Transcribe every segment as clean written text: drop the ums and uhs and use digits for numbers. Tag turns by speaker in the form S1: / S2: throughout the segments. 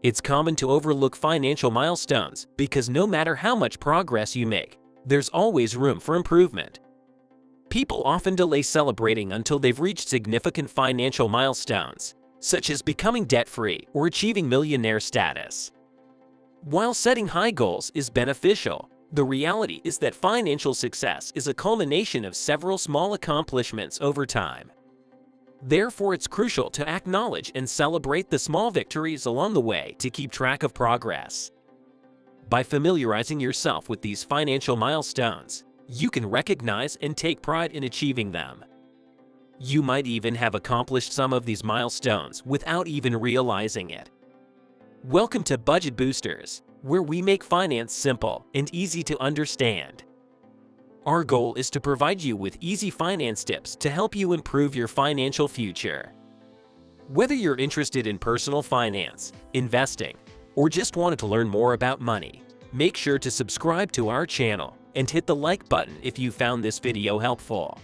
S1: It's common to overlook financial milestones because no matter how much progress you make, there's always room for improvement. People often delay celebrating until they've reached significant financial milestones, such as becoming debt-free or achieving millionaire status. While setting high goals is beneficial, the reality is that financial success is a culmination of several small accomplishments over time. Therefore, it's crucial to acknowledge and celebrate the small victories along the way to keep track of progress. By familiarizing yourself with these financial milestones, you can recognize and take pride in achieving them. You might even have accomplished some of these milestones without even realizing it. Welcome to Budget Boosters, where we make finance simple and easy to understand. Our goal is to provide you with easy finance tips to help you improve your financial future. Whether you're interested in personal finance, investing, or just wanted to learn more about money, make sure to subscribe to our channel and hit the like button if you found this video helpful.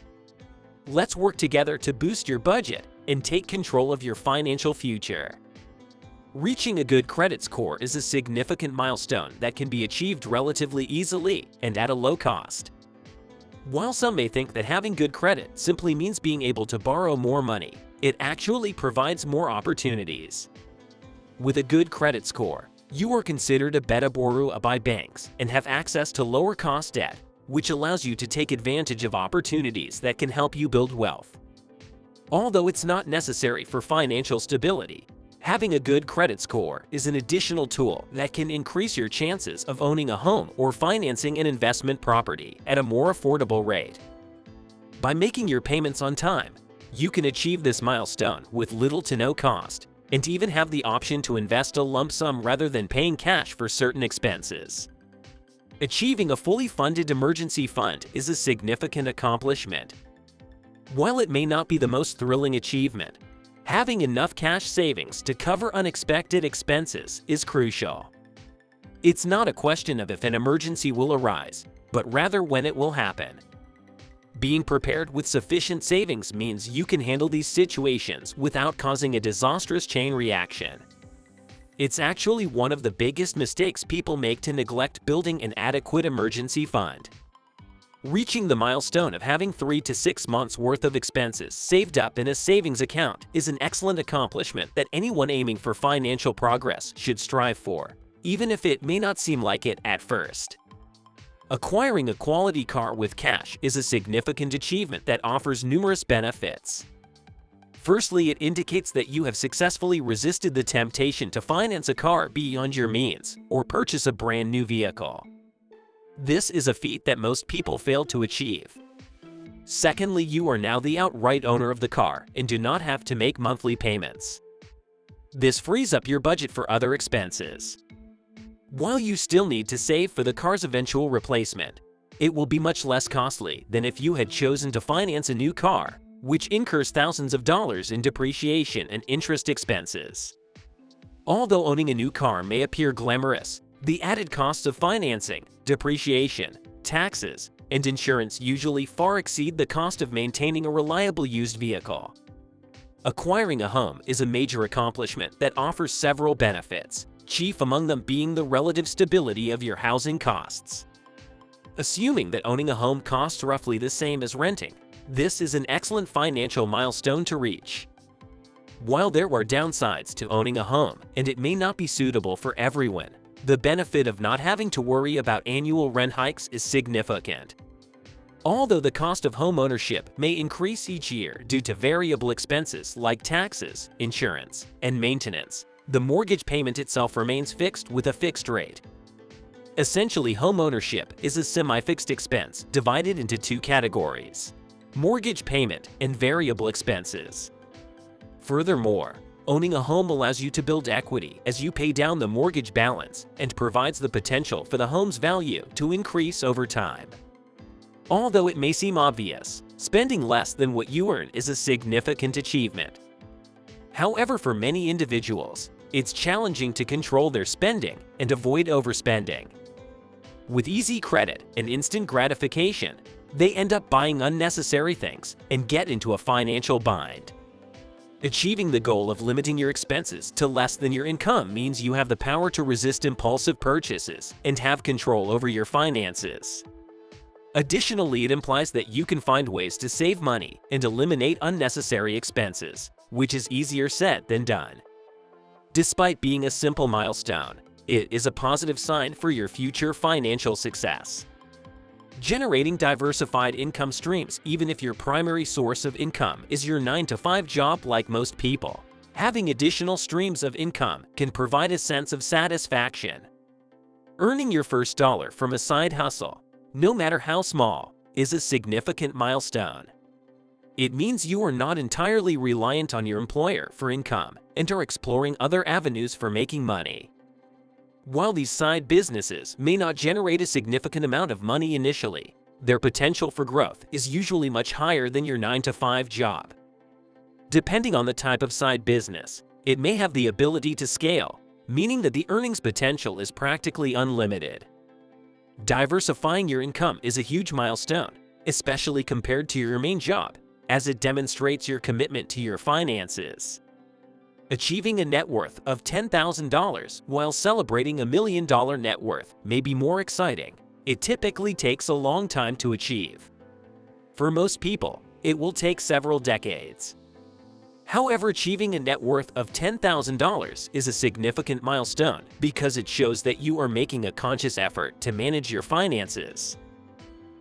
S1: Let's work together to boost your budget and take control of your financial future. Reaching a good credit score is a significant milestone that can be achieved relatively easily and at a low cost. While some may think that having good credit simply means being able to borrow more money, it actually provides more opportunities. With a good credit score, you are considered a beta borrower by banks and have access to lower-cost debt, which allows you to take advantage of opportunities that can help you build wealth. Although it's not necessary for financial stability, having a good credit score is an additional tool that can increase your chances of owning a home or financing an investment property at a more affordable rate. By making your payments on time, you can achieve this milestone with little to no cost, and even have the option to invest a lump sum rather than paying cash for certain expenses. Achieving a fully funded emergency fund is a significant accomplishment. While it may not be the most thrilling achievement, having enough cash savings to cover unexpected expenses is crucial. It's not a question of if an emergency will arise, but rather when it will happen. Being prepared with sufficient savings means you can handle these situations without causing a disastrous chain reaction. It's actually one of the biggest mistakes people make to neglect building an adequate emergency fund. Reaching the milestone of having 3 to 6 months' worth of expenses saved up in a savings account is an excellent accomplishment that anyone aiming for financial progress should strive for, even if it may not seem like it at first. Acquiring a quality car with cash is a significant achievement that offers numerous benefits. Firstly, it indicates that you have successfully resisted the temptation to finance a car beyond your means or purchase a brand new vehicle. This is a feat that most people fail to achieve. Secondly, you are now the outright owner of the car and do not have to make monthly payments. This frees up your budget for other expenses. While you still need to save for the car's eventual replacement, it will be much less costly than if you had chosen to finance a new car, which incurs thousands of dollars in depreciation and interest expenses. Although owning a new car may appear glamorous, the added costs of financing, depreciation, taxes, and insurance usually far exceed the cost of maintaining a reliable used vehicle. Acquiring a home is a major accomplishment that offers several benefits, chief among them being the relative stability of your housing costs. Assuming that owning a home costs roughly the same as renting, this is an excellent financial milestone to reach. While there are downsides to owning a home, and it may not be suitable for everyone, the benefit of not having to worry about annual rent hikes is significant. Although the cost of home ownership may increase each year due to variable expenses like taxes, insurance, and maintenance, the mortgage payment itself remains fixed with a fixed rate. Essentially, home ownership is a semi-fixed expense divided into two categories: mortgage payment and variable expenses. Furthermore, owning a home allows you to build equity as you pay down the mortgage balance and provides the potential for the home's value to increase over time. Although it may seem obvious, spending less than what you earn is a significant achievement. However, for many individuals, it's challenging to control their spending and avoid overspending. With easy credit and instant gratification, they end up buying unnecessary things and get into a financial bind. Achieving the goal of limiting your expenses to less than your income means you have the power to resist impulsive purchases and have control over your finances. Additionally, it implies that you can find ways to save money and eliminate unnecessary expenses, which is easier said than done. Despite being a simple milestone, it is a positive sign for your future financial success. Generating diversified income streams. Even if your primary source of income is your 9-to-5 job like most people, having additional streams of income can provide a sense of satisfaction. Earning your first dollar from a side hustle, no matter how small, is a significant milestone. It means you are not entirely reliant on your employer for income and are exploring other avenues for making money. While these side businesses may not generate a significant amount of money initially, their potential for growth is usually much higher than your 9-to-5 job. Depending on the type of side business, it may have the ability to scale, meaning that the earnings potential is practically unlimited. Diversifying your income is a huge milestone, especially compared to your main job, as it demonstrates your commitment to your finances. Achieving a net worth of $10,000 while celebrating $1 million net worth may be more exciting. It typically takes a long time to achieve. For most people, it will take several decades. However, achieving a net worth of $10,000 is a significant milestone because it shows that you are making a conscious effort to manage your finances.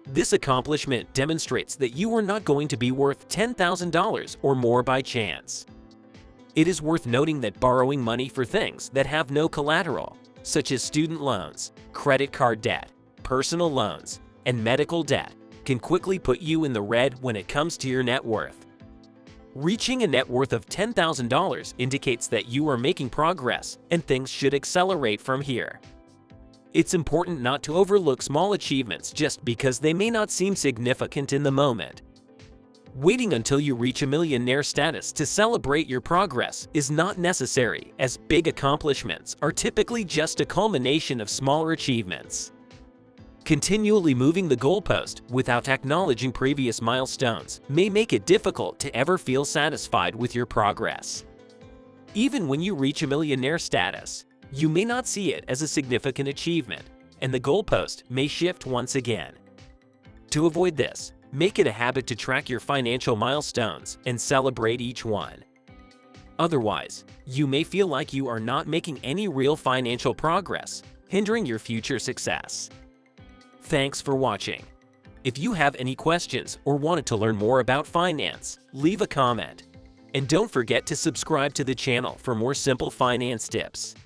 S1: This accomplishment demonstrates that you are not going to be worth $10,000 or more by chance. It is worth noting that borrowing money for things that have no collateral, such as student loans, credit card debt, personal loans, and medical debt, can quickly put you in the red when it comes to your net worth. Reaching a net worth of $10,000 indicates that you are making progress and things should accelerate from here. It's important not to overlook small achievements just because they may not seem significant in the moment. Waiting until you reach a millionaire status to celebrate your progress is not necessary, as big accomplishments are typically just a culmination of smaller achievements. Continually moving the goalpost without acknowledging previous milestones may make it difficult to ever feel satisfied with your progress. Even when you reach a millionaire status, you may not see it as a significant achievement, and the goalpost may shift once again. To avoid this, make it a habit to track your financial milestones and celebrate each one. Otherwise, you may feel like you are not making any real financial progress, hindering your future success. Thanks for watching. If you have any questions or wanted to learn more about finance, leave a comment. And don't forget to subscribe to the channel for more simple finance tips.